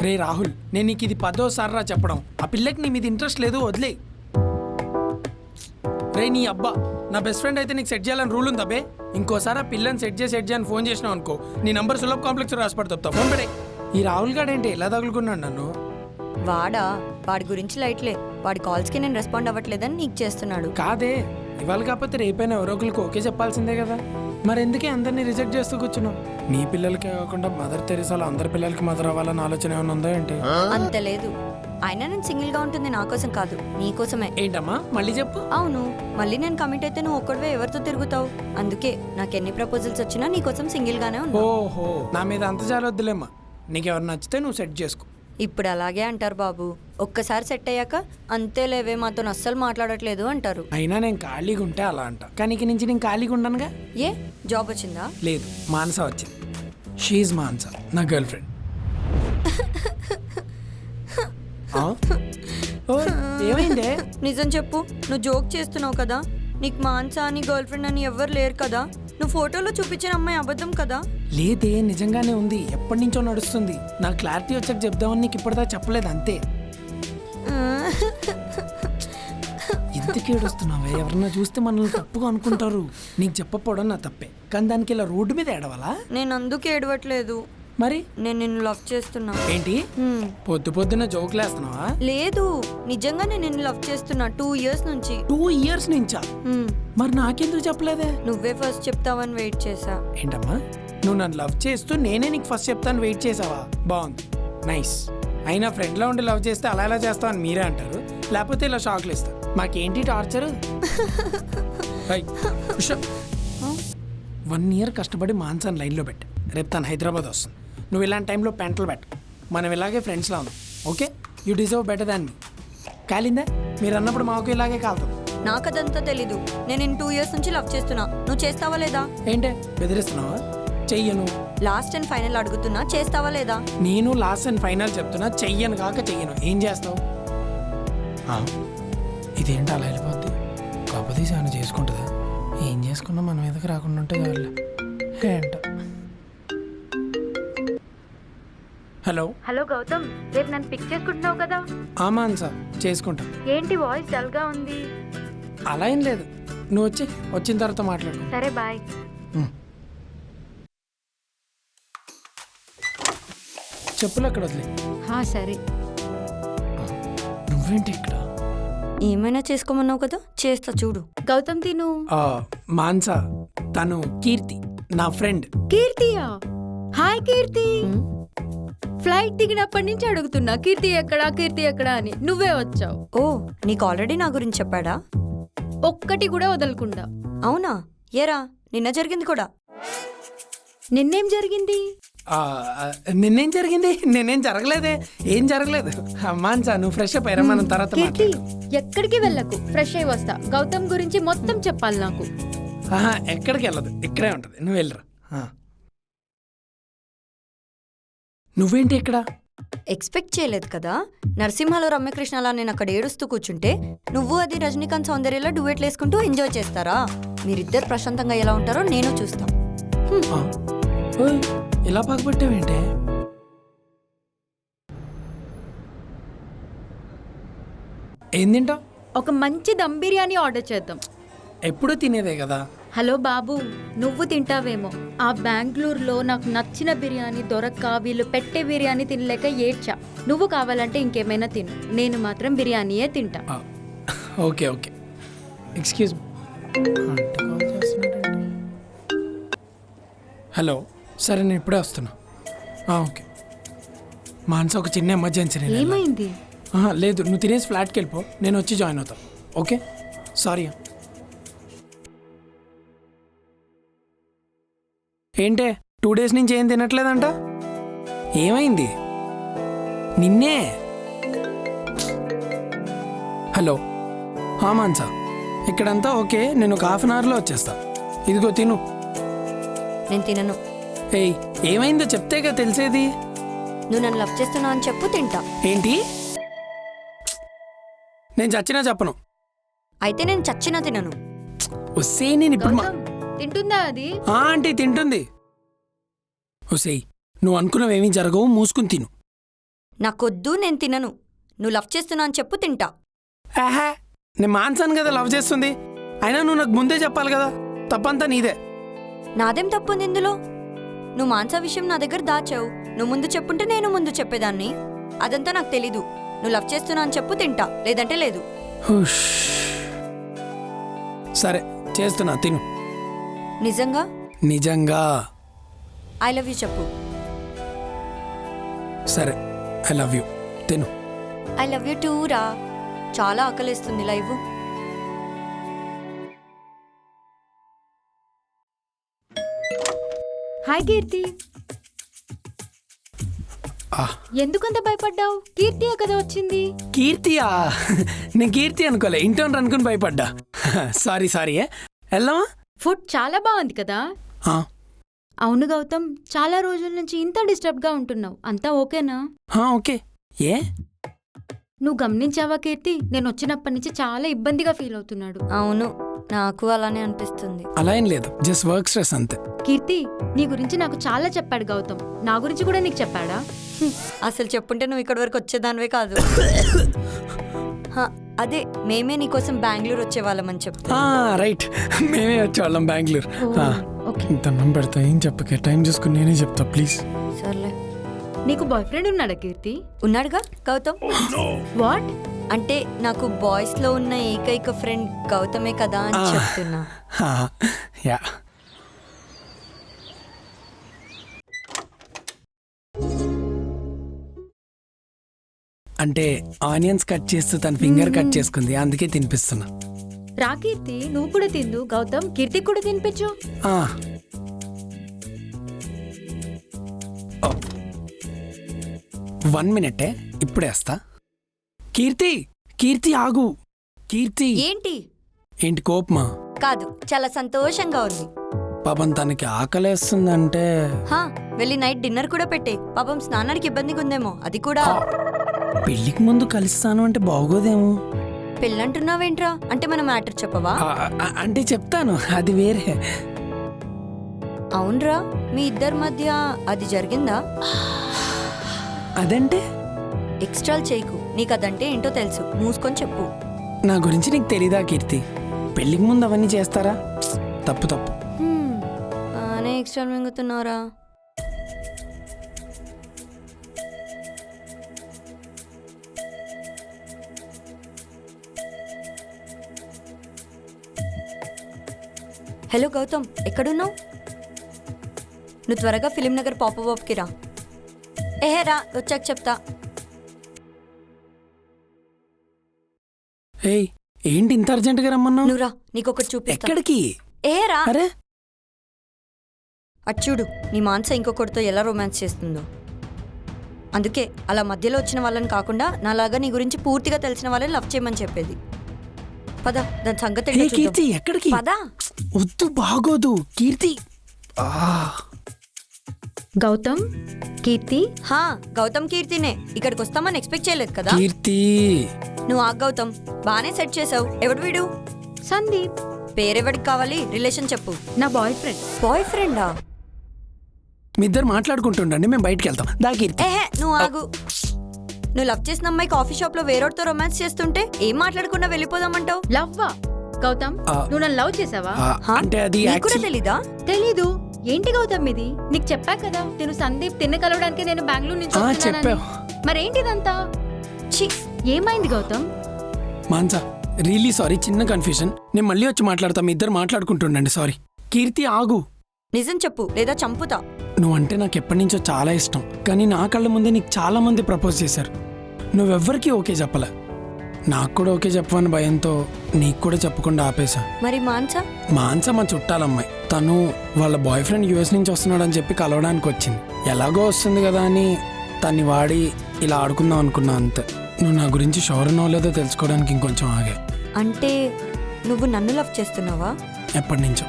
రే రాహుల్, నేను నీకు ఇది 10వ రా చెప్పడం. ఆ పిల్లకి నీ మీద ఇంట్రెస్ట్ లేదు, వదిలే. రే నీ అబ్బా, నా బెస్ట్ ఫ్రెండ్ అయితే నీకు సెట్ చేయాలని రూల్ ఉందా బే? ఇంకోసారి ఆ పిల్లని సెట్ చేయని ఫోన్ చేసినావు అనుకో, నీ నంబర్ సులభ్ కాంప్లెక్స్ రాసిపడి తప్పుతా. ఫోన్ పెడే. ఈ రాహుల్ గాడు ఏంటి ఎలా తగులుకున్నాడు నన్ను? వాడి గురించి లైట్లే. వాడి కాల్స్కి నేను రెస్పాండ్ అవ్వట్లేదని నీకు చేస్తున్నాడు. కాదే, ఇవాళ కాకపోతే రేపైనా ఎవరో ఒకరికి ఓకే చెప్పాల్సిందే కదా. మరి ఎందుకే అందరినీ రిజెక్ట్ చేస్తూ కూర్చున్నావు? నీ పిల్లలకే కాకుండా మదర్ తెరిసాలో అందరి పిల్లలకి మదర్ అవ్వాలని ఆలోచన ఏమైనా ఉందా ఏంటి? అంత లేదు. అయినా నేను సింగిల్ గా ఉంటుంది నా కోసం కాదు, నీ కోసమే. ఏంటమ్మా మళ్ళీ చెప్పు. అవును, మళ్ళీ నేను కమిట్ అయితే నువ్వు ఒక్కడివే ఎవరితో తిరుగుతావు? అందుకే నాకు ఎన్ని ప్రపోజల్స్ వచ్చినా నీ కోసం సింగిల్ గానే ఉన్నా. ఓహో, నా మీద అంత జాలొద్దులేమ్మా. నీకెవరు నచ్చితే నువ్వు సెట్ చేసుకో. ఇప్పుడు అలాగే అంటారు బాబు. ఒక్కసారి సెట్ అయ్యాక అంతేలేవే మాతో అస్సలు మాట్లాడట్లేదు అంటారు. అయినా నేను ఖాళీగా ఉంటే అలా అంట, కానీ ఇక నుంచి నేను ఖాళీగా ఉండనుగా. ఏ జాబ్ వచ్చిందా? లేదు, మానస వచ్చింది. షీఈ్ మానస, నా గర్ల్ ఫ్రెండ్. ఏమైందే? నిజం చెప్పు, నువ్వు జోక్ చేస్తున్నావు కదా? నీకు మాన్సా అని గర్ల్ ఫ్రెండ్ అని ఎవ్వరు లేరు కదా? నువ్వు ఫోటోలో చూపించిన అమ్మాయి అబద్ధం కదా? లేదే, నిజంగానే ఉంది. ఎప్పటి నుంచో నడుస్తుంది. నాకు క్లారిటీ వచ్చాక చెప్దామని నీకు ఇప్పటిదా చెప్పలేదు, అంతే. ఎందుకు ఏడుస్తున్నావే? ఎవరన్నా చూస్తే మనల్ని తప్పుగా అనుకుంటారు. నీకు చెప్పకపోవడం నా తప్పే, కానీ దానికి ఇలా రోడ్డు మీద ఏడవాలా? నేను అందుకు ఏడవట్లేదు. మరి నేను నిన్ను లవ్ చేస్తున్నా. ఏంటి పొద్దు పొద్దున జోకులు వేస్తున్నావా? లేదు, నిజంగా నేను నిన్ను లవ్ చేస్తున్నా 2 years నుంచి. 2 years నుంచా? మరి నాకెందుకు చెప్పలేదే? నువ్వే ఫస్ట్ చెప్తావని వెయిట్ చేసా. ఏంటమ్మా, నువ్వు నన్ను లవ్ చేస్తూ నేనే నీకు ఫస్ట్ చెప్తాను వెయిట్ చేసావా? బాగుంది, నైస్. అయినా ఫ్రెండ్లో ఉండి లవ్ చేస్తే అలా ఎలా చేస్తావని మీరే అంటారు, లేకపోతే ఇలా షాక్లు ఇస్తారు. మాకేంటి టార్చరు? 1 year కష్టపడి మాన్సాన్ లైన్లో పెట్టా. రేపు తను హైదరాబాద్ వస్తుంది. నువ్వు ఇలాంటి టైంలో పెంటలు పెట్టు. మనం ఇలాగే ఫ్రెండ్స్లా ఉన్నాం, okay? You deserve better than me. కాలిందా? మీరు అన్నప్పుడు మాకు ఇలాగే కాలుతాం. నాకు అదంతా తెలీదు. నేను 2 years నుంచి లవ్ చేస్తున్నా. నువ్వు చేస్తావా లేదా? ఏంటే బెదిరిస్తున్నావా? చెయ్యను. లాస్ట్ అండ్ ఫైనల్ అడుగుతున్నా, చేస్తావా లేదా? నేను లాస్ట్ అండ్ ఫైనల్ చెప్తున్నా, చెయ్యను కాక చెయ్యను. ఏం చేస్తావు? ఇదేంటి అలా వెళ్ళిపోద్ది? కాకపోతే ఏమైనా చేసుకుంటుందా? ఏం చేసుకున్నా మన మీదకి రాకుండా ఉంటే చాలు. ఏంట? హలో హలో గౌతమ్, రేపు నన్ను పిక్ చేసుకుంటున్నావు కదా? ఆమాన్ సార్, చేసుకుంటా. ఏంటి వాయిస్ డల్ గా ఉంది? అలా ఏం లేదు, నువ్వు వచ్చిన తర్వాత మాట్లాడు. సరే బాయ్. చెప్పులు అక్కడ వదిలే. సరే. నువ్వేంటి ఇక్కడ? ఏమైనా చేసుకోమన్నావు కదా, చేస్తా చూడు. గౌతమ్ తిను. మాన్సా, తను కీర్తి, నా ఫ్రెండ్. కీర్తియా? హాయ్ కీర్తి. ఫ్లైట్ దిగినప్పటి నుంచి అడుగుతున్నా కీర్తి ఎక్కడా అని. నువ్వే వచ్చావు. ఓ, నీకు ఆల్రెడీ నా గురించి చెప్పాడా? ఒక్కటి కూడా వదలకుండా. అవునా? ఏరా, నిన్న జరిగింది కూడా. నిన్నేం జరిగింది? నిన్నేం జరిగింది? నేనేం జరగలేదే, ఏం జరగలేదు. మాన్సా, నువ్వు ఫ్రెష్ అప్ అయ్యారా? మనం తర్వాత కీర్తి, ఎక్కడికి వెళ్ళకు, ఫ్రెష్ అయి వస్తా. గౌతమ్ గురించి మొత్తం చెప్పాలి నాకు. ఎక్కడికి వెళ్ళదు, ఇక్కడే ఉంటది. నువ్వు వెళ్ళరా. నువ్వేంటి ఇక్కడ? ఎక్స్పెక్ట్ చేయలేదు కదా. నరసింహలో రమ్యకృష్ణలా నేను అక్కడ ఏడుస్తూ కూర్చుంటే నువ్వు అది రజనీకాంత్ సౌందర్యలో డ్యూయెట్లు వేసుకుంటూ ఎంజాయ్ చేస్తారా? మీరిద్దరు ప్రశాంతంగా ఎలా ఉంటారో నేను చూస్తా. ఇలా పగబట్టావేంటే? ఏం తింటావు? ఒక మంచి దమ్ బిర్యానీ ఆర్డర్ చేద్దాం. ఎప్పుడూ తినేదే కదా. హలో బాబు, నువ్వు తింటావేమో. ఆ బెంగళూరులో నాకు నచ్చిన బిర్యానీ దొరక్క వీళ్ళు పెట్టే బిర్యానీ తినలేక ఏడ్చా. నువ్వు కావాలంటే ఇంకేమైనా తిను, నేను మాత్రం బిర్యానీయే తింటా. Okay okay, excuse me. Hello, సరే నేను ఇప్పుడే వస్తున్నా. ఓకే మాన్సా, ఒక చిన్న ఎమర్జెన్సీ. ఏమైంది? లేదు, నువ్వు తినేసి ఫ్లాట్కి వెళ్ళిపో, నేను వచ్చి జాయిన్ అవుతాను. Okay, sorry. ఏంటే 2 days నుంచి ఏం తినట్లేదంట? ఏమైంది? నిన్నే. హలో, మాన్సా, ఇక్కడంతా ఓకే, నేను ఒక 1/2 hourలో వచ్చేస్తా. ఇదిగో తిను. నేను తినను. ఏయ్, ఏమైందో చెప్తేగా తెలిసేది. నువ్వు నన్ను లవ్ చేస్తున్నావు అని చెప్పు, తింటా. ఏంటి? నేను చచ్చినా చెప్పను. అయితే నేను చచ్చినా తినను. వస్తే నేను ఇప్పుడు తింటుందా అది? ఆంటీ తింటుంది. ఒసేయ్, నువ్వు అనుకున్నవేమీ జరగవు, మూసుకుని తిను. నాకొద్దు, నేను తినను. నువ్వు లవ్ చేస్తున్నా అని చెప్పు, తింటా. ఆహా, నేను మాన్సాను కదా లవ్ చేస్తుంది. అయినా నువ్వు నాకు ముందే చెప్పాలి కదా. తప్పంతా నీదే. నాదేం తప్పుంది ఇందులో? నువ్వు మాన్సా విషయం నా దగ్గర దాచావు. నువ్వు ముందు చెప్పుంటే నేను ముందు చెప్పేదాన్ని. అదంతా నాకు తెలీదు. నువ్వు లవ్ చేస్తున్నా అని చెప్పు, తింటా, లేదంటే లేదు. హుష్. సరే చేస్తున్నా, తిను. నిజంగా? నిజంగా. ఐ లవ్ యూ చెప్పు. సరే, ఐ లవ్ యూ. తిను. ఐ లవ్ యూ టూ రా. చాలా ఆకలిస్తుంది. లైవ్. హాయ్ కీర్తి. ఎందుకంత భయపడ్డావు? కీర్తియే కదా వచ్చింది. కీర్తియా? నేను కీర్తి అనుకోలే, ఇంటర్న్ అనుకుని భయపడ్డా. Sorry sorry. వెళ్దామా? ఫుడ్ చాలా బాగుంది కదా. అవును గౌతమ్, చాలా రోజుల నుంచి ఇంత డిస్టర్బ్గా ఉంటున్నావు. అంతా ఓకేనా? ఓకే. ఏ? నువ్వు గమనించావా కీర్తి, నేను వచ్చినప్పటి నుంచి చాలా ఇబ్బందిగా ఫీల్ అవుతున్నాడు. అవును, నాకు అలానే అనిపిస్తుంది. అలా ఏం లేదు, జస్ట్ వర్క్ స్ట్రెస్ అంతే. కీర్తి, నీ గురించి నాకు చాలా చెప్పాడు గౌతమ్. నా గురించి కూడా నీకు చెప్పాడా? అసలు చెప్పుంటే నువ్వు ఇక్కడి వరకు వచ్చేదానివే కాదు. అదే, మేమే నీకోసం బెంగళూరు వచ్చేవాళ్ళమని చెప్పు. రైట్, మేమే వచ్చేవాళ్ళం బెంగళూరు. దండం పెడతా, ఏం చెప్పకే, టైం చూసుకుని నేనే చెప్తా ప్లీజ్. సర్లే. నీకు బాయ్ ఫ్రెండ్ ఉన్నాడా కీర్తి? ఉన్నాడుగా గౌతమ్. వాట్? అంటే నాకు బాయ్స్ లో ఉన్న ఏకైక ఫ్రెండ్ గౌతమే కదా అని చెప్తున్నా. యా. అంటే ఆనియన్స్ కట్ చేస్తూ తన ఫింగర్ కట్ చేసుకుంది, అందుకే తినిపిస్తున్నా. రా కీర్తి, నువ్వు కూడా తిందు. గౌతమ్, కీర్తికి కూడా తినిపించు. 1 minute, ఇప్పుడే వస్తా. కీర్తి, కీర్తి ఆగు. కీర్తి. ఏంటి? ఏంటి కోపమా? కాదు, చాలా సంతోషంగా ఉంది. పాపం తనకి ఆకలేస్తుందంటే వెళ్ళి నైట్ డిన్నర్ కూడా పెట్టే. పాపం స్నానానికి ఇబ్బందిగా ఉందేమో, అది కూడా. పెళ్లికి ముందు కలుస్తాను అంటే బాగోదేమో. పెళ్ళంటున్నావేంట్రా? అంటే మన మ్యాటర్ చెప్పవా? అంటే చెప్తాను, అది వేరే. అవునరా, మీ ఇద్దరి మధ్య అది జరిగిందా? అదంటే? ఎక్స్ట్రాల్ చేయకు, నీకు అదంటే ఏంటో తెలుసు, మూసుకొని చెప్పు. నా గురించి నీకు తెలీదా కీర్తి? పెళ్లికి ముందు అవన్నీ చేస్తారా? తప్పు తప్పు. అనే ఎక్స్ట్రాల్ మింగుతున్నారా? హలో గౌతమ్, ఎక్కడున్నావు? నువ్వు త్వరగా ఫిలిం నగర్ పాపబాబ్కి రా. రా, వచ్చాక చెప్తా. ఏయ్, ఏంటి ఇంత అర్జెంటుగా రమ్మన్నావు? నువ్వు రా, నీకొకటి చూపిస్తా. ఎక్కడికి? రా. అరే అటు చూడు, నీ మాన్స ఇంకొకటితో ఎలా రొమాన్స్ చేస్తుందో. అందుకే అలా మధ్యలో వచ్చిన వాళ్ళని కాకుండా నాలాగా నీ గురించి పూర్తిగా తెలిసిన వాళ్ళని లవ్ చేయమని చెప్పేది. పద, దాని సంగతి ఏంటో చూద్దాం. కీర్తి, ఎక్కడికి? పద. వద్దు, బాగోదు కీర్తి. గౌతమ్, కీర్తి. గౌతమ్ కీర్తినే. ఇక్కడికి వస్తామని ఎక్స్పెక్ట్ చేయలేదు కదా. కీర్తి, నువ్వు గౌతమ్, బానే సెట్ చేసావు. ఎవడు వీడు? సందీప్. పేరెవడికి కావాలి? రిలేషన్ చెప్పు. నా బాయ్ ఫ్రెండ్. బాయ్ ఫ్రెండా? మీ ఇద్దరు మాట్లాడుకుంటుండండి, మేము బయటికి వెళ్తాం. దా కీర్తి. నువ్వు ఆగు. నువ్వు లవ్ చేసిన అమ్మాయి కాఫీ షాప్ లో వేరొకరితో రొమాన్స్ చేస్తుంటే ఏం మాట్లాడకుండా వెళ్ళిపోదామంటావు? లవ్వా? గౌతమ్, నువ్వు నన్ను లవ్ చేసావా? అంటే అది కూడా తెలీదా? తెలీదు. ఏంటి గౌతమ్ ఇది? నీకు చెప్పా కదా, నేను సందీప్ తిన్న కలవడానికి నేను బెంగళూరు నుంచి వస్తున్నానని. మరేంటిదంతా? ఏమైంది గౌతమ్? మాన్సా, రియల్లీ సారీ, చిన్న కన్ఫ్యూజన్. నేను మళ్ళీ వచ్చి మాట్లాడతా, మీ ఇద్దరు మాట్లాడుకుంటుండండి. సారీ. కీర్తి ఆగు. నిజం చెప్పు, లేదా చంపుతా. నువ్వంటే నాకు ఎప్పటి నుంచో చాలా ఇష్టం, కానీ నా కళ్ళ ముందే నీకు చాలా మంది ప్రపోజ్ చేశారు. నువ్వెవ్వరికీ ఓకే చెప్పలే. నాకు కూడా ఓకే చెప్పవని భయంతో నీకు కూడా చెప్పకుండా ఆపేశా. మరి మాన్సా? మాన్సా మా చుట్టాలమ్మాయి. తను వాళ్ళ బాయ్ ఫ్రెండ్ యూఎస్ నుంచి వస్తున్నాడని చెప్పి కలవడానికి వచ్చింది. ఎలాగో వస్తుంది కదా అని తన్ని వాడి ఇలా ఆడుకుందాం అనుకున్నా, అంతే. నువ్వు నా గురించి షోర్ ఉన్నావో లేదో తెలుసుకోవడానికి ఇంకొంచెం ఆగే. అంటే నువ్వు నన్ను లవ్ చేస్తున్నావా? ఎప్పటి నుంచో.